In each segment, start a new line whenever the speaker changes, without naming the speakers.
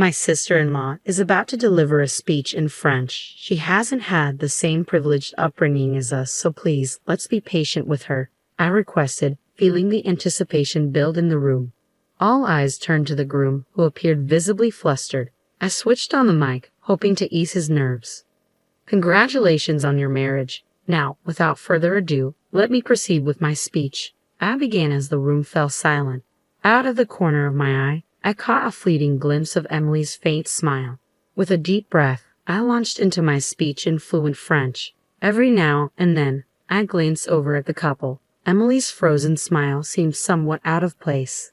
My sister-in-law is about to deliver a speech in French. She hasn't had the same privileged upbringing as us, so please, let's be patient with her, I requested, feeling the anticipation build in the room. All eyes turned to the groom, who appeared visibly flustered. I switched on the mic, hoping to ease his nerves. Congratulations on your marriage. Now, without further ado, let me proceed with my speech. I began as the room fell silent. Out of the corner of my eye, I caught a fleeting glimpse of Emily's faint smile. With a deep breath, I launched into my speech in fluent French. Every now and then, I glanced over at the couple. Emily's frozen smile seemed somewhat out of place.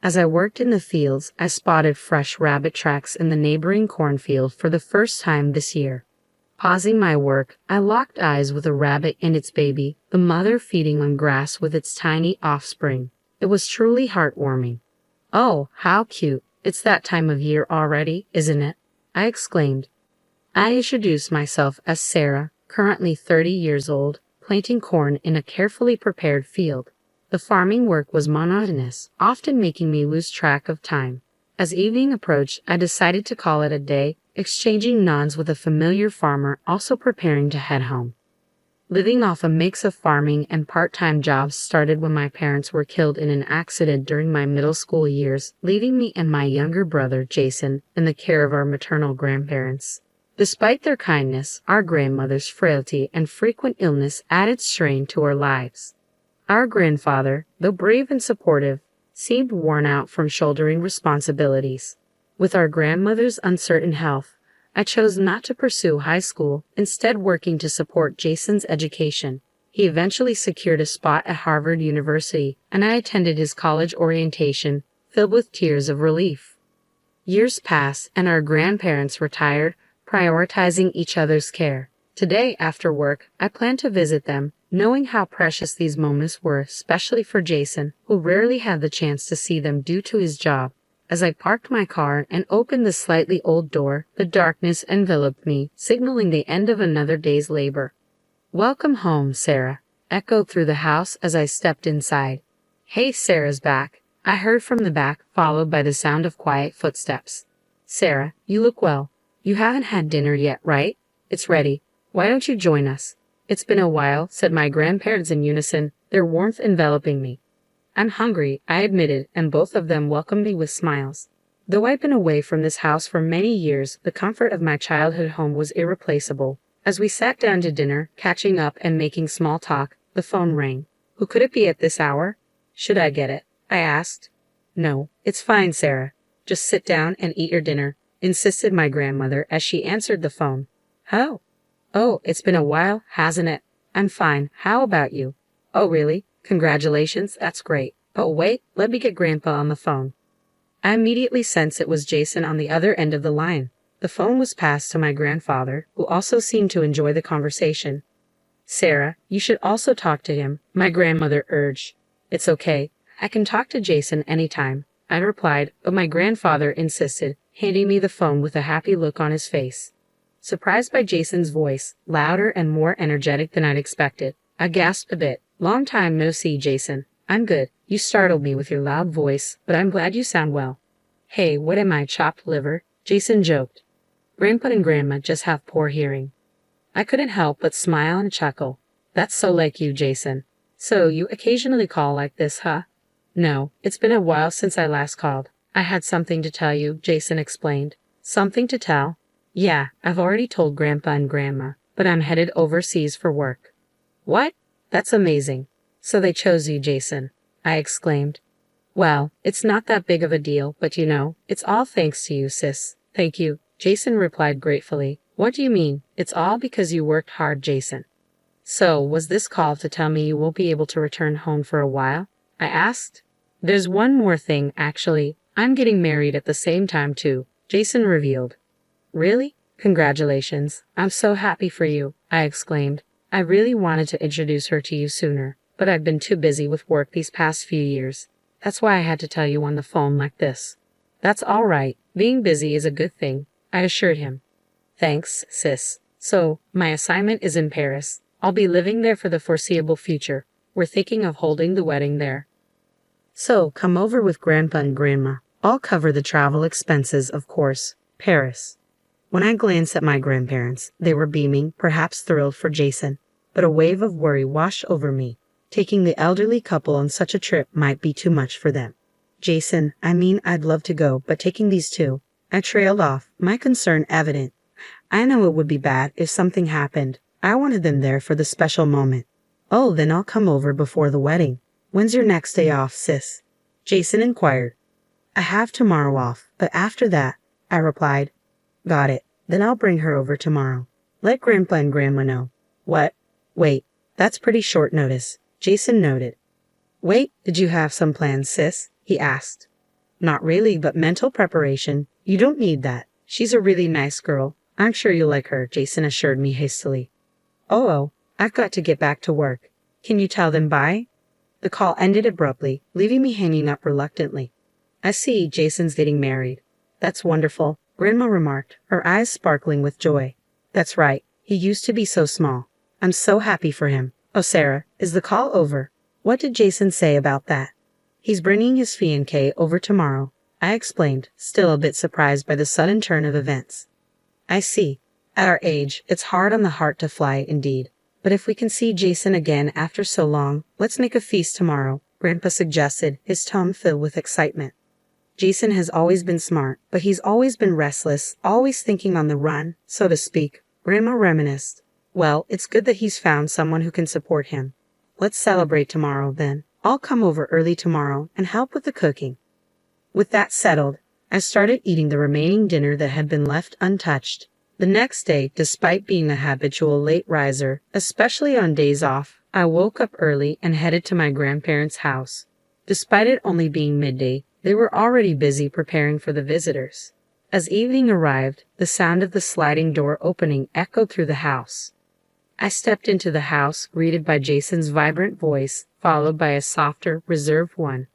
As I worked in the fields, I spotted fresh rabbit tracks in the neighboring cornfield for the first time this year. Pausing my work, I locked eyes with a rabbit and its baby, the mother feeding on grass with its tiny offspring. It was truly heartwarming. "Oh, how cute. It's that time of year already, isn't it?" I exclaimed. I introduced myself as Sarah, currently 30 years old, planting corn in a carefully prepared field. The farming work was monotonous, often making me lose track of time. As evening approached, I decided to call it a day, exchanging nods with a familiar farmer also preparing to head home. Living off a mix of farming and part-time jobs started when my parents were killed in an accident during my middle school years, leaving me and my younger brother, Jason, in the care of our maternal grandparents. Despite their kindness, our grandmother's frailty and frequent illness added strain to our lives. Our grandfather, though brave and supportive, seemed worn out from shouldering responsibilities. With our grandmother's uncertain health, I chose not to pursue high school, instead working to support Jason's education. He eventually secured a spot at Harvard University, and I attended his college orientation, filled with tears of relief. Years passed, and our grandparents retired, prioritizing each other's care. Today, after work, I plan to visit them, knowing how precious these moments were, especially for Jason, who rarely had the chance to see them due to his job. As I parked my car and opened the slightly old door, the darkness enveloped me, signaling the end of another day's labor. "Welcome home, Sarah," echoed through the house as I stepped inside. "Hey, Sarah's back," I heard from the back, followed by the sound of quiet footsteps. "Sarah, you look well. You haven't had dinner yet, right? It's ready. Why don't you join us?" "It's been a while," said my grandparents in unison, their warmth enveloping me. "I'm hungry," I admitted, and both of them welcomed me with smiles. Though I'd been away from this house for many years, the comfort of my childhood home was irreplaceable. As we sat down to dinner, catching up and making small talk, the phone rang. "Who could it be at this hour?" "Should I get it?" I asked. "No, it's fine, Sarah. Just sit down and eat your dinner," insisted my grandmother as she answered the phone. "How? Oh, it's been a while, hasn't it? I'm fine. How about you?" "Oh, really? Congratulations, that's great. But wait, let me get Grandpa on the phone." I immediately sensed it was Jason on the other end of the line. The phone was passed to my grandfather, who also seemed to enjoy the conversation. "Sarah, you should also talk to him," my grandmother urged. "It's okay. I can talk to Jason anytime," I replied, but my grandfather insisted, handing me the phone with a happy look on his face. Surprised by Jason's voice, louder and more energetic than I'd expected, I gasped a bit. "Long time no see, Jason." "I'm good. You startled me with your loud voice, but I'm glad you sound well." "Hey, what am I, chopped liver?" Jason joked. "Grandpa and Grandma just have poor hearing." I couldn't help but smile and chuckle. "That's so like you, Jason. So you occasionally call like this, huh?" "No, it's been a while since I last called. I had something to tell you," Jason explained. "Something to tell?" "Yeah, I've already told Grandpa and Grandma, but I'm headed overseas for work." "What? That's amazing. So they chose you, Jason," I exclaimed. "Well, it's not that big of a deal, but you know, it's all thanks to you, sis." "Thank you," Jason replied gratefully. "What do you mean? It's all because you worked hard, Jason." "So, was this call to tell me you won't be able to return home for a while?" I asked. "There's one more thing, actually. I'm getting married at the same time, too," Jason revealed. "Really? Congratulations. I'm so happy for you," I exclaimed. I really wanted to introduce her to you sooner, but I've been too busy with work these past few years. That's why I had to tell you on the phone like this. "That's all right. Being busy is a good thing," I assured him. "Thanks, sis. So, my assignment is in Paris. I'll be living there for the foreseeable future. We're thinking of holding the wedding there." "So, come over with Grandpa and Grandma. I'll cover the travel expenses, of course. Paris. When I glanced at my grandparents, they were beaming, perhaps thrilled for Jason. But a wave of worry washed over me. Taking the elderly couple on such a trip might be too much for them. Jason, I mean, I'd love to go, but taking these two. I trailed off, my concern evident. I know it would be bad if something happened. I wanted them there for the special moment. Oh, then I'll come over before the wedding. When's your next day off, sis? Jason inquired. I have tomorrow off, but after that, I replied. Got it. Then I'll bring her over tomorrow. Let Grandpa and Grandma know. What? Wait, that's pretty short notice, Jason noted. Wait, did you have some plans, sis? He asked. Not really, but mental preparation. You don't need that. She's a really nice girl. I'm sure you'll like her, Jason assured me hastily. Oh, I've got to get back to work. Can you tell them bye? The call ended abruptly, leaving me hanging up reluctantly. I see, Jason's getting married. That's wonderful, Grandma remarked, her eyes sparkling with joy. That's right, he used to be so small. I'm so happy for him. Oh, Sarah, is the call over? What did Jason say about that? He's bringing his fiancée over tomorrow, I explained, still a bit surprised by the sudden turn of events. I see. At our age, it's hard on the heart to fly, indeed. But if we can see Jason again after so long, let's make a feast tomorrow, Grandpa suggested, his tone filled with excitement. Jason has always been smart, but he's always been restless, always thinking on the run, so to speak, Grandma reminisced. Well, it's good that he's found someone who can support him. Let's celebrate tomorrow, then. I'll come over early tomorrow and help with the cooking. With that settled, I started eating the remaining dinner that had been left untouched. The next day, despite being a habitual late riser, especially on days off, I woke up early and headed to my grandparents' house. Despite it only being midday, they were already busy preparing for the visitors. As evening arrived, the sound of the sliding door opening echoed through the house. I stepped into the house, greeted by Jason's vibrant voice, followed by a softer, reserved one.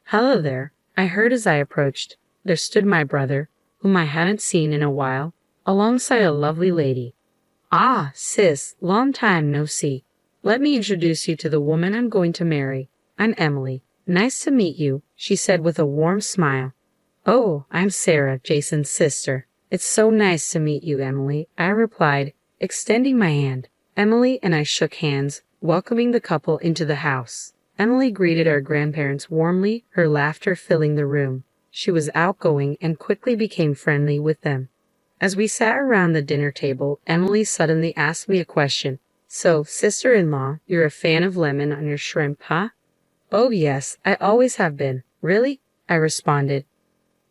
Hello there, I heard as I approached. There stood my brother, whom I hadn't seen in a while, alongside a lovely lady. Ah, sis, long time no see. Let me introduce you to the woman I'm going to marry. I'm Emily. Nice to meet you, she said with a warm smile. Oh, I'm Sarah, Jason's sister. It's so nice to meet you, Emily, I replied, extending my hand. Emily and I shook hands, welcoming the couple into the house. Emily greeted our grandparents warmly, her laughter filling the room. She was outgoing and quickly became friendly with them. As we sat around the dinner table, Emily suddenly asked me a question. So, sister-in-law, you're a fan of lemon on your shrimp, huh? Oh yes, I always have been. Really? I responded.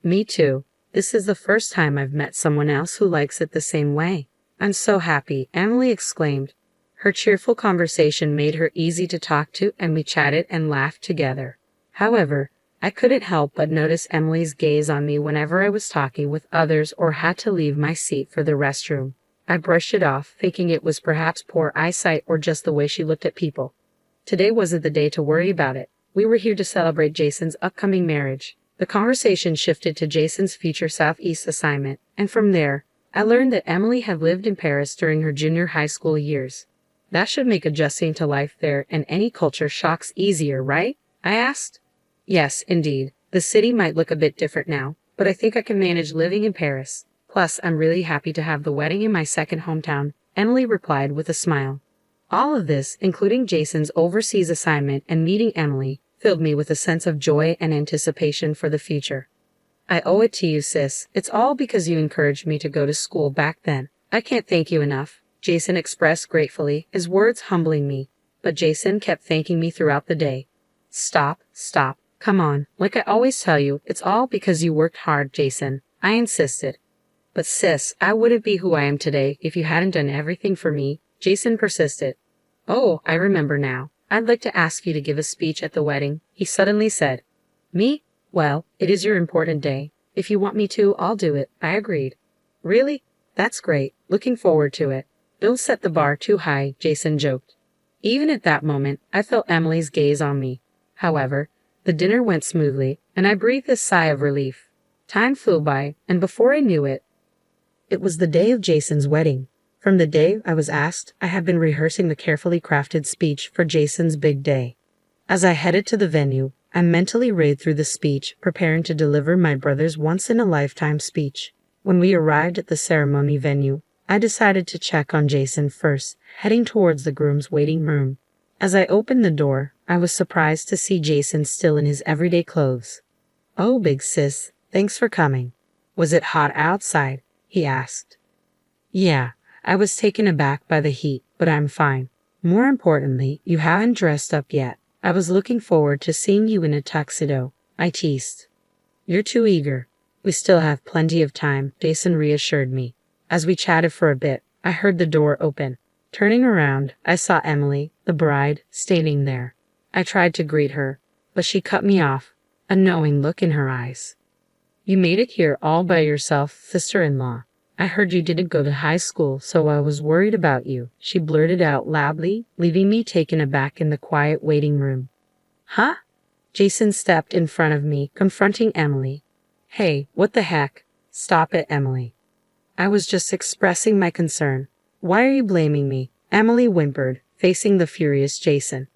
Me too. This is the first time I've met someone else who likes it the same way. I'm so happy, Emily exclaimed. Her cheerful conversation made her easy to talk to, and we chatted and laughed together. However, I couldn't help but notice Emily's gaze on me whenever I was talking with others or had to leave my seat for the restroom. I brushed it off, thinking it was perhaps poor eyesight or just the way she looked at people. Today wasn't the day to worry about it. We were here to celebrate Jason's upcoming marriage. The conversation shifted to Jason's future Southeast assignment, and from there, I learned that Emily had lived in Paris during her junior high school years. That should make adjusting to life there and any culture shocks easier, right? I asked. Yes, indeed. The city might look a bit different now, but I think I can manage living in Paris. Plus, I'm really happy to have the wedding in my second hometown, Emily replied with a smile. All of this, including Jason's overseas assignment and meeting Emily, filled me with a sense of joy and anticipation for the future. I owe it to you, sis. It's all because you encouraged me to go to school back then. I can't thank you enough, Jason expressed gratefully, his words humbling me. But Jason kept thanking me throughout the day. Stop. Come on. Like I always tell you, it's all because you worked hard, Jason. I insisted. But sis, I wouldn't be who I am today if you hadn't done everything for me, Jason persisted. Oh, I remember now. I'd like to ask you to give a speech at the wedding, he suddenly said. Me? Well, it is your important day. If you want me to, I'll do it, I agreed. Really? That's great. Looking forward to it. Don't set the bar too high, Jason joked. Even at that moment, I felt Emily's gaze on me. However, the dinner went smoothly, and I breathed a sigh of relief. Time flew by, and before I knew it, it was the day of Jason's wedding. From the day I was asked, I had been rehearsing the carefully crafted speech for Jason's big day. As I headed to the venue, I mentally read through the speech, preparing to deliver my brother's once-in-a-lifetime speech. When we arrived at the ceremony venue, I decided to check on Jason first, heading towards the groom's waiting room. As I opened the door, I was surprised to see Jason still in his everyday clothes. "Oh, big sis, thanks for coming. Was it hot outside?" he asked. "Yeah, I was taken aback by the heat, but I'm fine. More importantly, you haven't dressed up yet. I was looking forward to seeing you in a tuxedo," I teased. "You're too eager. We still have plenty of time," Jason reassured me. As we chatted for a bit, I heard the door open. Turning around, I saw Emily, the bride, standing there. I tried to greet her, but she cut me off, a knowing look in her eyes. "You made it here all by yourself, sister-in-law. I heard you didn't go to high school, so I was worried about you," she blurted out loudly, leaving me taken aback in the quiet waiting room. "Huh?" Jason stepped in front of me, confronting Emily. "Hey, what the heck? Stop it, Emily." "I was just expressing my concern. Why are you blaming me?" Emily whimpered, facing the furious Jason.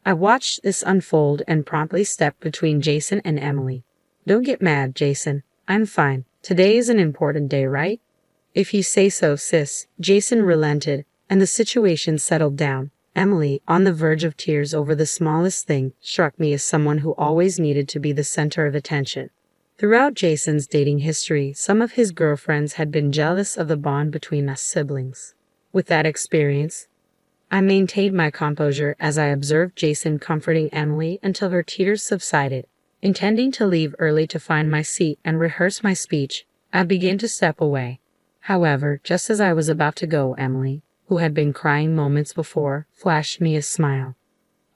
I watched this unfold and promptly stepped between Jason and Emily. "Don't get mad, Jason. I'm fine. Today is an important day, right?" "If you say so, sis." Jason relented, and the situation settled down. Emily, on the verge of tears over the smallest thing, struck me as someone who always needed to be the center of attention. Throughout Jason's dating history, some of his girlfriends had been jealous of the bond between us siblings. With that experience, I maintained my composure as I observed Jason comforting Emily until her tears subsided. Intending to leave early to find my seat and rehearse my speech, I began to step away. However, just as I was about to go, Emily, who had been crying moments before, flashed me a smile.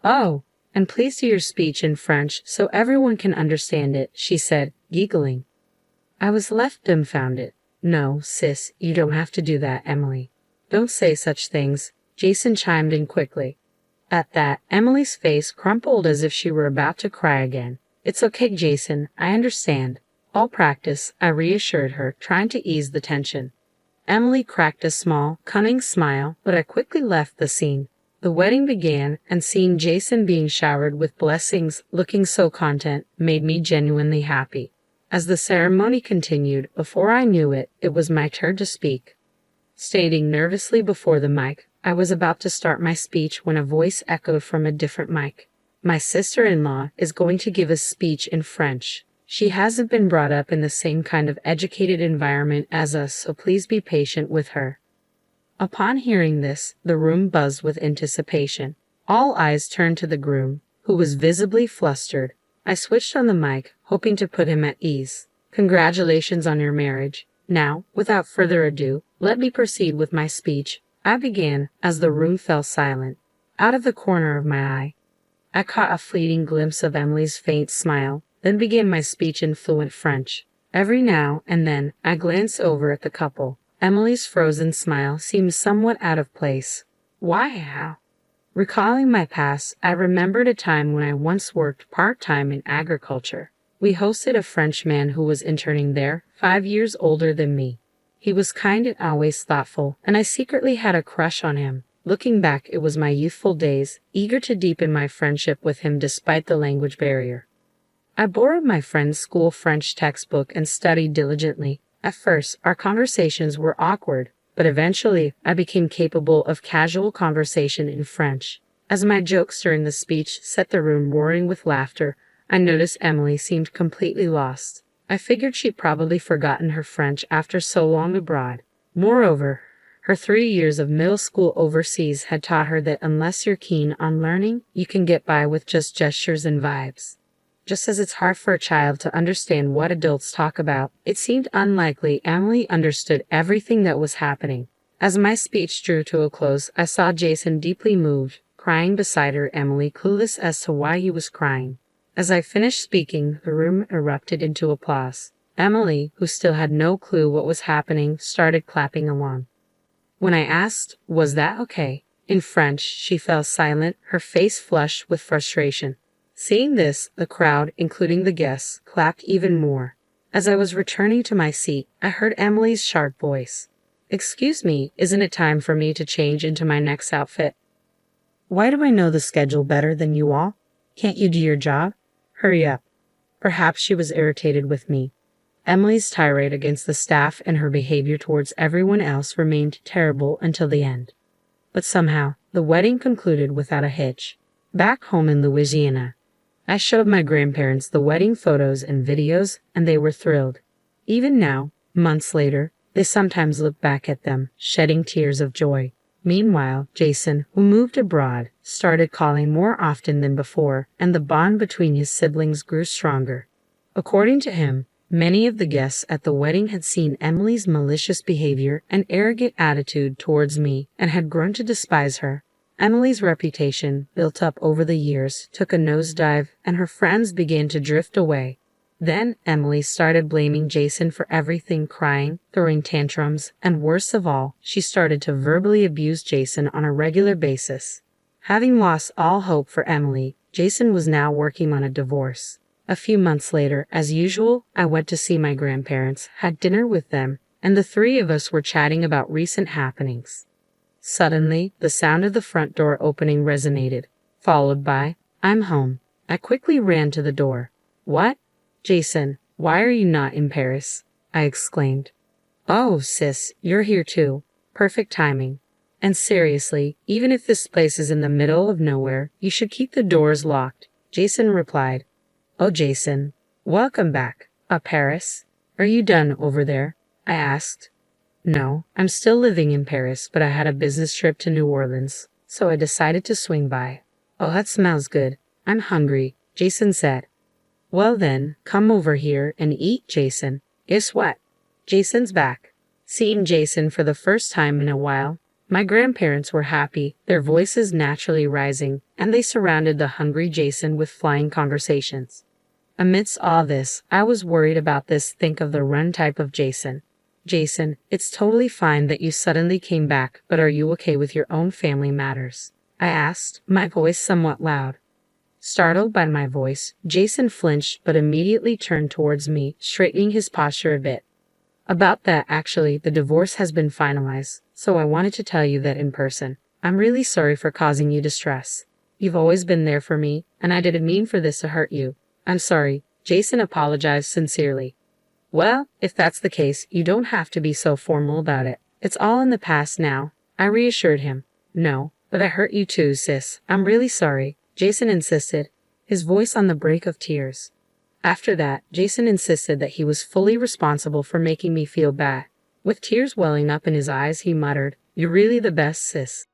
"Oh, and please do your speech in French so everyone can understand it," she said, giggling. I was left dumbfounded. "No, sis, you don't have to do that, Emily. Don't say such things," Jason chimed in quickly. At that, Emily's face crumpled as if she were about to cry again. "It's okay, Jason, I understand. All practice," I reassured her, trying to ease the tension. Emily cracked a small, cunning smile, but I quickly left the scene. The wedding began, and seeing Jason being showered with blessings, looking so content, made me genuinely happy. As the ceremony continued, before I knew it, it was my turn to speak. Standing nervously before the mic, I was about to start my speech when a voice echoed from a different mic. "My sister-in-law is going to give a speech in French. She hasn't been brought up in the same kind of educated environment as us, so please be patient with her." Upon hearing this, the room buzzed with anticipation. All eyes turned to the groom, who was visibly flustered. I switched on the mic, hoping to put him at ease. "Congratulations on your marriage. Now, without further ado, let me proceed with my speech," I began, as the room fell silent. Out of the corner of my eye, I caught a fleeting glimpse of Emily's faint smile, then began my speech in fluent French. Every now and then, I glanced over at the couple. Emily's frozen smile seemed somewhat out of place. "Why, how?" Recalling my past, I remembered a time when I once worked part-time in agriculture. We hosted a Frenchman who was interning there, 5 years older than me. He was kind and always thoughtful, and I secretly had a crush on him. Looking back, it was my youthful days, eager to deepen my friendship with him despite the language barrier. I borrowed my friend's school French textbook and studied diligently. At first, our conversations were awkward, but eventually I became capable of casual conversation in French. As my jokes during the speech set the room roaring with laughter, I noticed Emily seemed completely lost. I figured she'd probably forgotten her French after so long abroad. Moreover, her 3 years of middle school overseas had taught her that unless you're keen on learning, you can get by with just gestures and vibes. Just as it's hard for a child to understand what adults talk about, it seemed unlikely Emily understood everything that was happening. As my speech drew to a close, I saw Jason deeply moved, crying beside her, Emily clueless as to why he was crying. As I finished speaking, the room erupted into applause. Emily, who still had no clue what was happening, started clapping along. When I asked, "Was that okay?" in French, she fell silent, her face flushed with frustration. Seeing this, the crowd, including the guests, clapped even more. As I was returning to my seat, I heard Emily's sharp voice. "Excuse me, isn't it time for me to change into my next outfit?" "Why do I know the schedule better than you all? Can't you do your job?" Hurry up. Perhaps she was irritated with me. Emily's tirade against the staff and her behavior towards everyone else remained terrible until the end. But somehow, the wedding concluded without a hitch. Back home in Louisiana, I showed my grandparents the wedding photos and videos, and they were thrilled. Even now, months later, they sometimes look back at them, shedding tears of joy. Meanwhile, Jason, who moved abroad, started calling more often than before, and the bond between his siblings grew stronger. According to him, many of the guests at the wedding had seen Emily's malicious behavior and arrogant attitude towards me and had grown to despise her. Emily's reputation, built up over the years, took a nosedive, and her friends began to drift away. Then Emily started blaming Jason for everything, crying, throwing tantrums, and worst of all, she started to verbally abuse Jason on a regular basis. Having lost all hope for Emily, Jason was now working on a divorce. A few months later, as usual, I went to see my grandparents, had dinner with them, and the three of us were chatting about recent happenings. Suddenly, the sound of the front door opening resonated, followed by, "I'm home." I quickly ran to the door. "What? Jason, why are you not in Paris?" I exclaimed. "Oh, sis, you're here too. Perfect timing. And seriously, even if this place is in the middle of nowhere, you should keep the doors locked," Jason replied. "Oh, Jason, welcome back. Paris? Are you done over there?" I asked. "No, I'm still living in Paris, but I had a business trip to New Orleans, so I decided to swing by." "Oh, that smells good. I'm hungry," Jason said. "Well then, come over here and eat, Jason. Guess what? Jason's back." Seeing Jason for the first time in a while, my grandparents were happy, their voices naturally rising, and they surrounded the hungry Jason with flying conversations. Amidst all this, I was worried about this think of the run type of Jason. "Jason, it's totally fine that you suddenly came back, but are you okay with your own family matters?" I asked, my voice somewhat loud. Startled by my voice, Jason flinched but immediately turned towards me, straightening his posture a bit. "About that, actually, the divorce has been finalized, so I wanted to tell you that in person. I'm really sorry for causing you distress. You've always been there for me, and I didn't mean for this to hurt you. I'm sorry." Jason apologized sincerely. "Well, if that's the case, you don't have to be so formal about it. It's all in the past now," I reassured him. "No, but I hurt you too, sis. I'm really sorry," Jason insisted, his voice on the brink of tears. After that, Jason insisted that he was fully responsible for making me feel bad. With tears welling up in his eyes, he muttered, "You're really the best, sis."